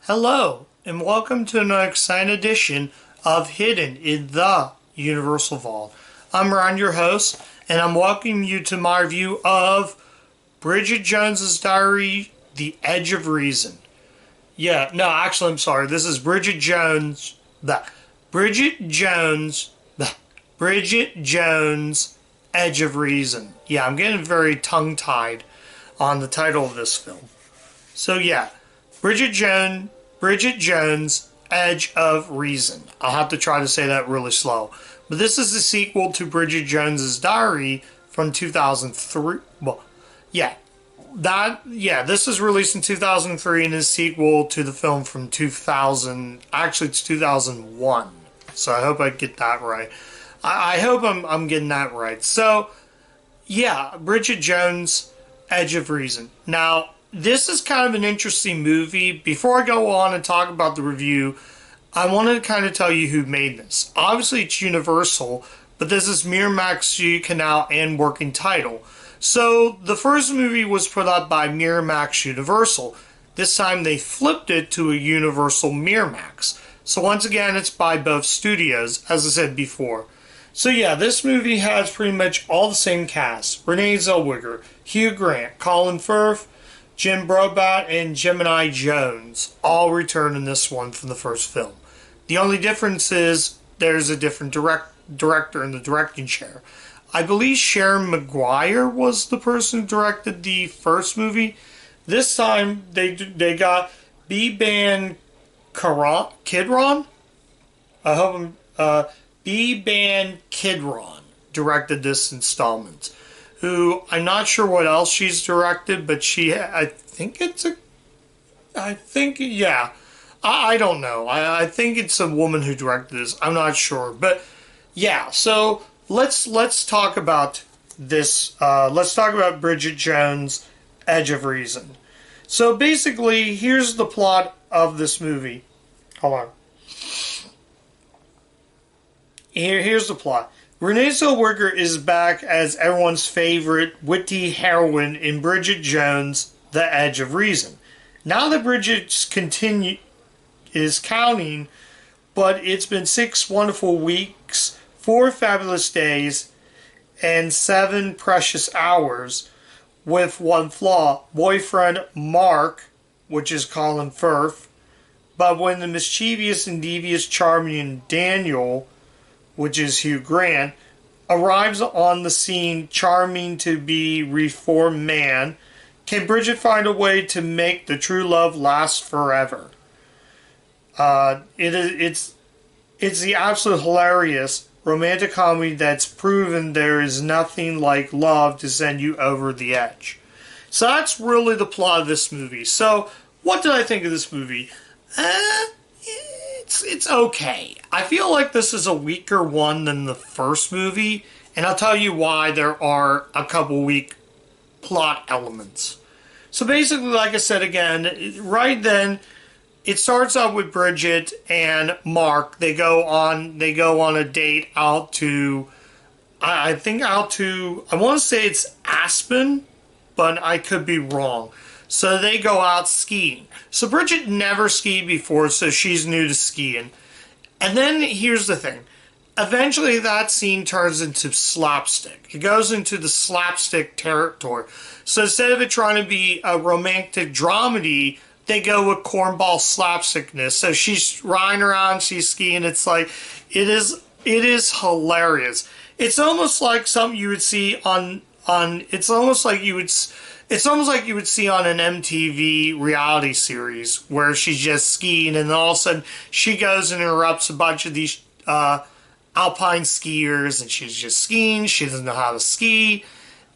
Hello, and welcome to another exciting edition of Hidden in the Universal Vault. I'm Ryne, your host, and I'm welcoming you to my review of Bridget Jones's Diary, The Edge of Reason. I'm sorry. This is Bridget Jones, Bridget Jones, Edge of Reason. Yeah, I'm getting very tongue-tied on the title of this film. So yeah, Bridget Jones, Edge of Reason. I'll have to try to say that really slow. But this is the sequel to Bridget Jones's Diary from 2003. This was released in 2003 and is sequel to the film from 2000. Actually, it's 2001. So I hope I get that right. I hope I'm getting that right. So, yeah, Bridget Jones, Edge of Reason. Now, this is kind of an interesting movie. Before I go on and talk about the review, I wanted to kind of tell you who made this. Obviously, it's Universal, but this is Miramax Canal and working title. So, the first movie was put out by Miramax Universal. This time they flipped it to a Universal Miramax. So, once again, it's by both studios, as I said before. So, yeah, this movie has pretty much all the same cast. Renee Zellweger, Hugh Grant, Colin Firth, Jim Broadbent, and Gemini Jones all return in this one from the first film. The only difference is there's a different director in the directing chair. I believe Sharon Maguire was the person who directed the first movie. This time they got B-Ban Kidron. I hope B-Ban Kidron directed this installment. Who I'm not sure what else she's directed, but I don't know. I think it's a woman who directed this. I'm not sure, but yeah. So let's talk about this. Let's talk about Bridget Jones' Edge of Reason. So basically, here's the plot of this movie. Hold on. Here's the plot. Renee Zellweger is back as everyone's favorite witty heroine in Bridget Jones' The Edge of Reason. Now that Bridget is counting, but it's been 6 wonderful weeks, 4 fabulous days, and 7 precious hours, with one flaw. Boyfriend Mark, which is Colin Firth, but when the mischievous and devious charming Daniel, which is Hugh Grant, arrives on the scene charming to be reformed man, can Bridget find a way to make the true love last forever? It's the absolute hilarious romantic comedy that's proven there is nothing like love to send you over the edge. So that's really the plot of this movie. So what did I think of this movie? It's okay. I feel like this is a weaker one than the first movie, and I'll tell you why. There are a couple weak plot elements. So basically, like I said again, right then, it starts out with Bridget and Mark. They go on a date out to, I want to say it's Aspen, but I could be wrong. So they go out skiing. So Bridget never skied before, so she's new to skiing. And then here's the thing. Eventually that scene turns into slapstick. It goes into the slapstick territory. So instead of it trying to be a romantic dramedy, they go with cornball slapstickness. So she's riding around, she's skiing. It's like, it is hilarious. It's almost like something you would see it's almost like you would see on an MTV reality series where she's just skiing and then all of a sudden she goes and interrupts a bunch of these alpine skiers and she's just skiing. She doesn't know how to ski.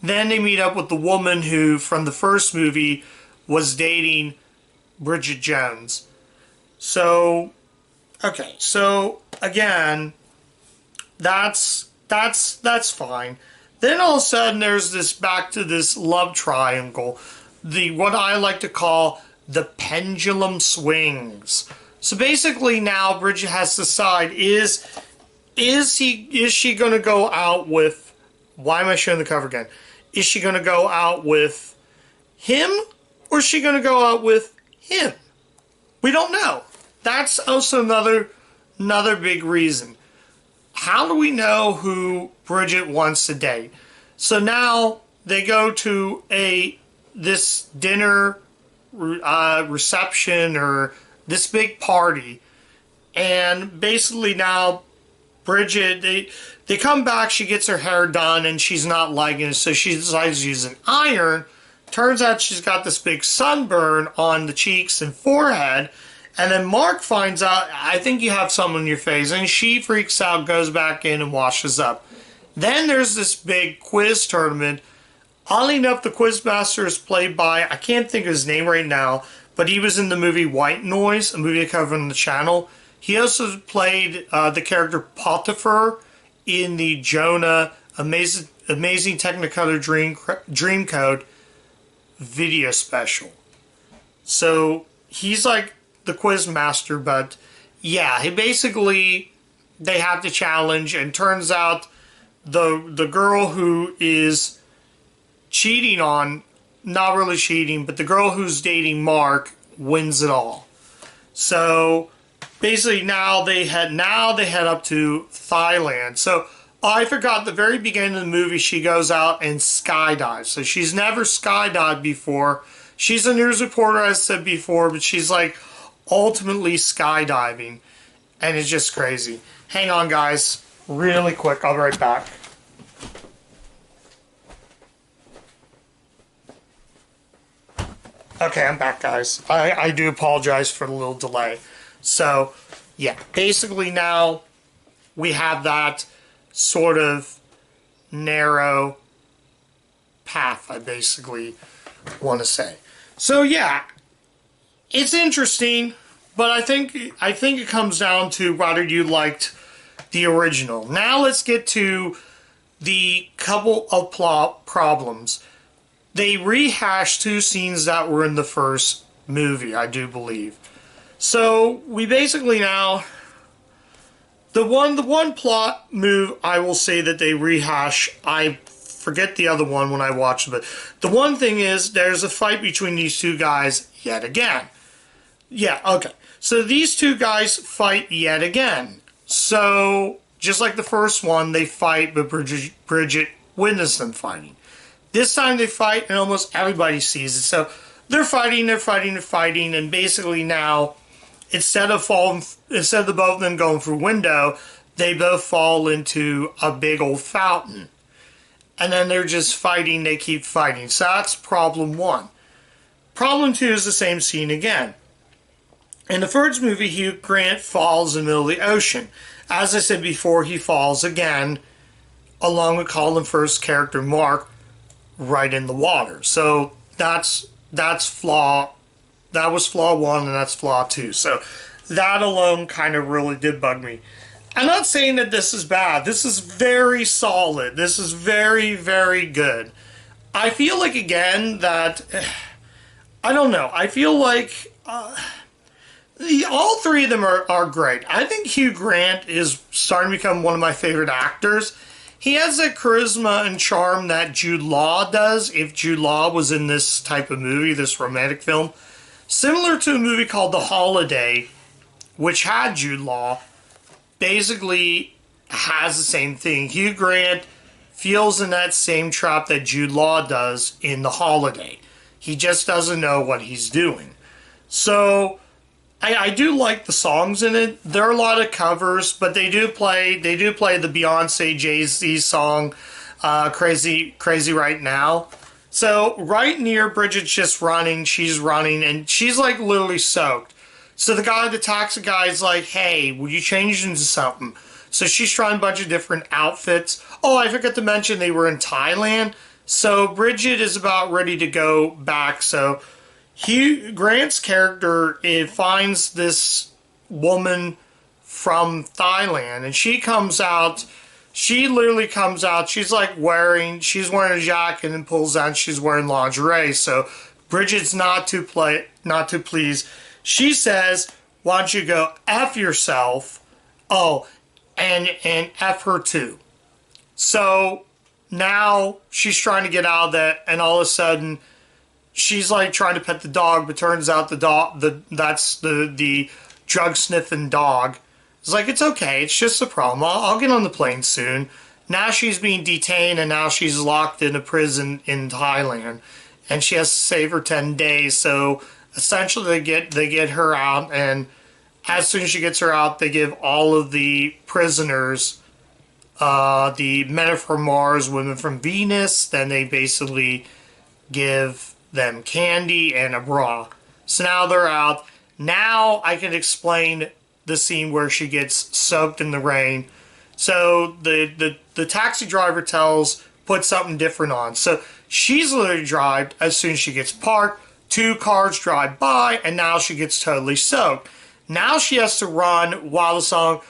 Then they meet up with the woman who, from the first movie, was dating Bridget Jones. So, okay. So, again, that's fine. Then all of a sudden there's back to this love triangle, what I like to call the pendulum swings. So basically now Bridget has to decide, is she going to go out with, why am I showing the cover again? Is she going to go out with him or is she going to go out with him? We don't know. That's also another big reason. How do we know who Bridget wants to date? So now they go to this dinner reception or this big party, and basically now Bridget, they come back, she gets her hair done, and she's not liking it, so she decides to use an iron. Turns out she's got this big sunburn on the cheeks and forehead, and then Mark finds out, I think you have something on your face, and she freaks out, goes back in and washes up. Then there's this big quiz tournament. Oddly enough, the quizmaster is played by, I can't think of his name right now, but he was in the movie White Noise, a movie I covered on the channel. He also played the character Potiphar in the Jonah Amazing Technicolor Dreamcoat video special. So he's like the quiz master, but yeah, they have to challenge, and turns out the girl who is cheating on, not really cheating, but the girl who's dating Mark wins it all. So basically now they head up to Thailand. So I forgot, the very beginning of the movie she goes out and skydives. So she's never skydived before. She's a news reporter, as I said before, but she's like ultimately skydiving, and it's just crazy. Hang on, guys, really quick, I'll be right back. Okay, I'm back, guys. I do apologize for the little delay. So, yeah, basically now we have that sort of narrow path, I basically want to say. So, yeah, it's interesting, but I think it comes down to whether you liked the original. Now let's get to the couple of plot problems. They rehashed two scenes that were in the first movie, I do believe. So we basically now, the one plot move I will say that they rehash, I forget the other one when I watched it, but the one thing is there's a fight between these two guys yet again. Yeah, okay. So these two guys fight yet again. So just like the first one, they fight, but Bridget witnessed them fighting. This time they fight and almost everybody sees it. So they're fighting, and basically now, instead of the both of them going through a window, they both fall into a big old fountain. And then they're just fighting, they keep fighting. So that's problem one. Problem two is the same scene again. In the first movie, Hugh Grant falls in the middle of the ocean. As I said before, he falls again, along with Colin Firth's character Mark, right in the water. So that's flaw. That was flaw one, and that's flaw two. So that alone kind of really did bug me. I'm not saying that this is bad. This is very solid. This is very, very good. I feel like, again, that I don't know. I feel like all three of them are great. I think Hugh Grant is starting to become one of my favorite actors. He has that charisma and charm that Jude Law does, if Jude Law was in this type of movie, this romantic film. Similar to a movie called The Holiday, which had Jude Law, basically has the same thing. Hugh Grant feels in that same trap that Jude Law does in The Holiday. He just doesn't know what he's doing. So I do like the songs in it. There are a lot of covers, but they do play the Beyonce Jay-Z song, Crazy Right Now. So right near Bridget's just running, she's running, and she's like literally soaked. So the taxi guy is like, hey, will you change into something? So she's trying a bunch of different outfits. Oh, I forgot to mention they were in Thailand. So Bridget is about ready to go back. So Hugh Grant's character finds this woman from Thailand, and she comes out. She literally comes out. She's wearing a jacket and pulls out. She's wearing lingerie. So Bridget's not too pleased. She says, "Why don't you go F yourself?" Oh, and F her too. So now she's trying to get out of that, and all of a sudden, she's like trying to pet the dog, but turns out that's the drug sniffing dog. It's like, it's okay, it's just a problem. I'll get on the plane soon. Now she's being detained, and now she's locked in a prison in Thailand, and she has to save her 10 days. So essentially, they get her out, and as soon as she gets her out, they give all of the prisoners, the men from Mars, women from Venus. Then they basically give them candy and a bra. So now they're out. Now I can explain the scene where she gets soaked in the rain. So the taxi driver puts something different on. So she's literally driven as soon as she gets parked. 2 cars drive by, and now she gets totally soaked. Now she has to run while the song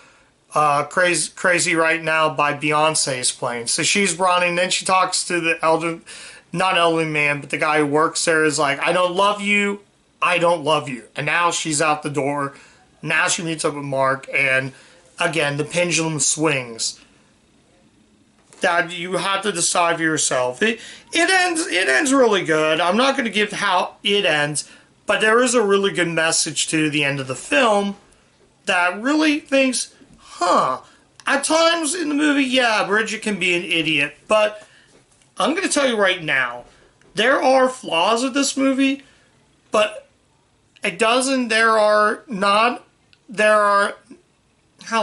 Crazy Right Now by Beyonce is playing. So she's running, then she talks to the not elderly man, but the guy who works there is like, I don't love you, I don't love you. And now she's out the door. Now she meets up with Mark, and again, the pendulum swings. That you have to decide for yourself. It ends really good. I'm not going to give how it ends, but there is a really good message to the end of the film that really thinks, at times in the movie, yeah, Bridget can be an idiot, but I'm going to tell you right now, there are flaws with this movie, but it doesn't, I'll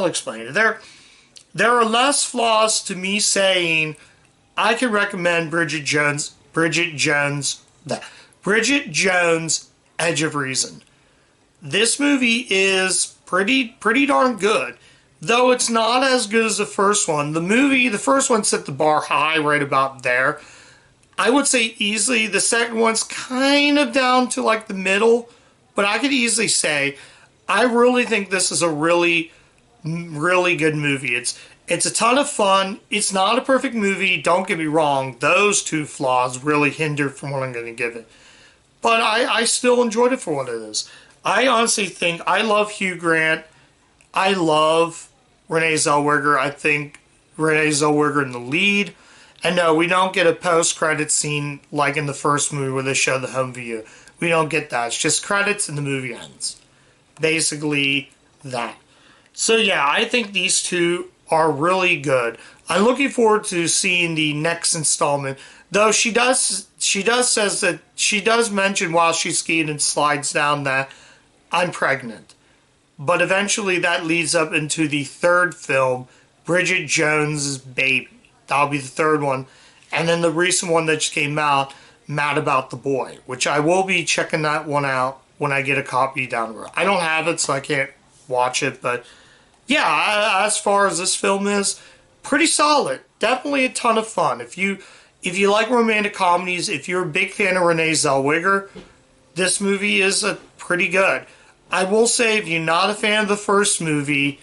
explain it. There are less flaws to me saying I can recommend Bridget Jones' Edge of Reason. This movie is pretty darn good, though it's not as good as the first one. The first one set the bar high right about there. I would say easily the second one's kind of down to like the middle, but I could easily say I really think this is a really good movie. It's a ton of fun. It's not a perfect movie, don't get me wrong. Those 2 flaws really hinder from what I'm going to give it. But I still enjoyed it for what it is. I honestly think I love Hugh Grant. I love Renee Zellweger. I think Renee Zellweger in the lead. And no, we don't get a post-credit scene like in the first movie where they show the home view. We don't get that. It's just credits and the movie ends. Basically that. So yeah, I think these 2 are really good. I'm looking forward to seeing the next installment. Though she does mention while she's skiing and slides down that I'm pregnant. But eventually that leads up into the 3rd film, Bridget Jones' Baby. That'll be the 3rd one. And then the recent one that just came out, Mad About the Boy, which I will be checking that one out when I get a copy down the road. I don't have it, so I can't watch it, but yeah, as far as this film is, pretty solid. Definitely a ton of fun. If you like romantic comedies, if you're a big fan of Renee Zellweger, this movie is pretty good. I will say, if you're not a fan of the first movie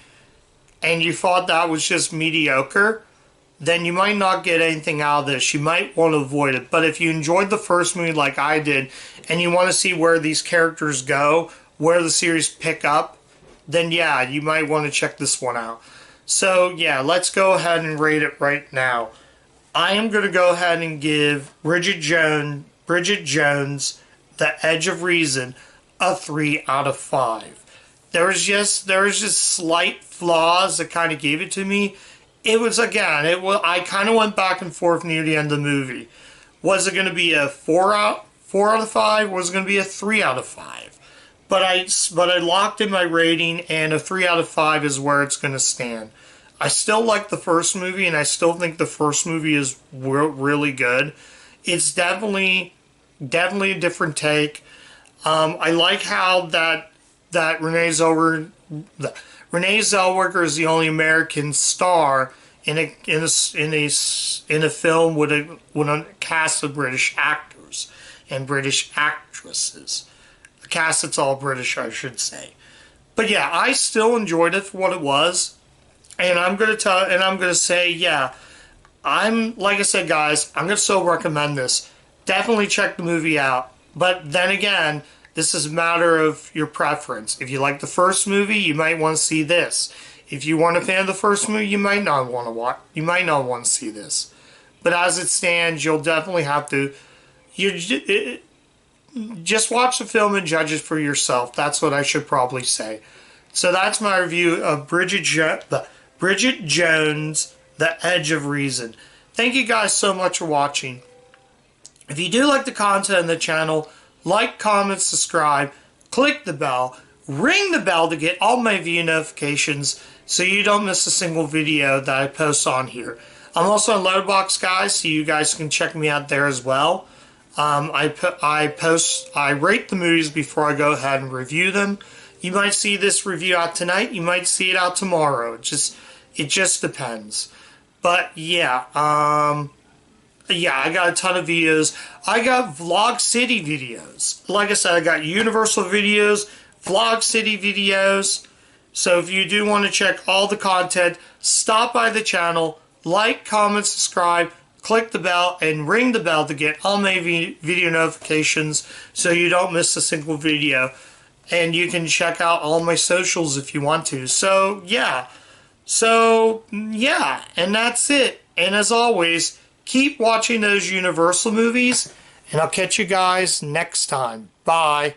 and you thought that was just mediocre, then you might not get anything out of this. You might want to avoid it. But if you enjoyed the first movie like I did, and you want to see where these characters go, where the series pick up, then yeah, you might want to check this one out. So yeah, let's go ahead and rate it right now. I am going to go ahead and give Bridget Jones, The Edge of Reason, a 3 out of 5. There was just slight flaws that kind of gave it to me. I kind of went back and forth near the end of the movie. Was it going to be a 4 out of 5? Or was it going to be a 3 out of 5? But I locked in my rating, and a 3 out of 5 is where it's going to stand. I still like the first movie, and I still think the first movie is really good. It's definitely a different take. I like how that Renee Zellweger is the only American star in a film with a cast of British actors and British actresses. The cast, it's all British, I should say. But yeah, I still enjoyed it for what it was, and I'm gonna say, yeah, like I said, guys, I'm gonna still recommend this. Definitely check the movie out. But then again, this is a matter of your preference. If you like the first movie, you might want to see this. If you weren't a fan of the first movie, you might not want to watch. You might not want to see this. But as it stands, you'll definitely have to. just watch the film and judge it for yourself. That's what I should probably say. So that's my review of Bridget Jones, The Edge of Reason. Thank you guys so much for watching. If you do like the content on the channel, like, comment, subscribe, click the bell, ring the bell to get all my video notifications so you don't miss a single video that I post on here. I'm also on Letterboxd, guys, so you guys can check me out there as well. I rate the movies before I go ahead and review them. You might see this review out tonight. You might see it out tomorrow. It just depends. But yeah, I got a ton of videos. I got Vlog City videos. Like I said, I got Universal videos, Vlog City videos. So if you do want to check all the content, stop by the channel, like, comment, subscribe, click the bell, and ring the bell to get all my video notifications so you don't miss a single video. And you can check out all my socials if you want to. So, yeah. And that's it. And as always, keep watching those Universal movies, and I'll catch you guys next time. Bye.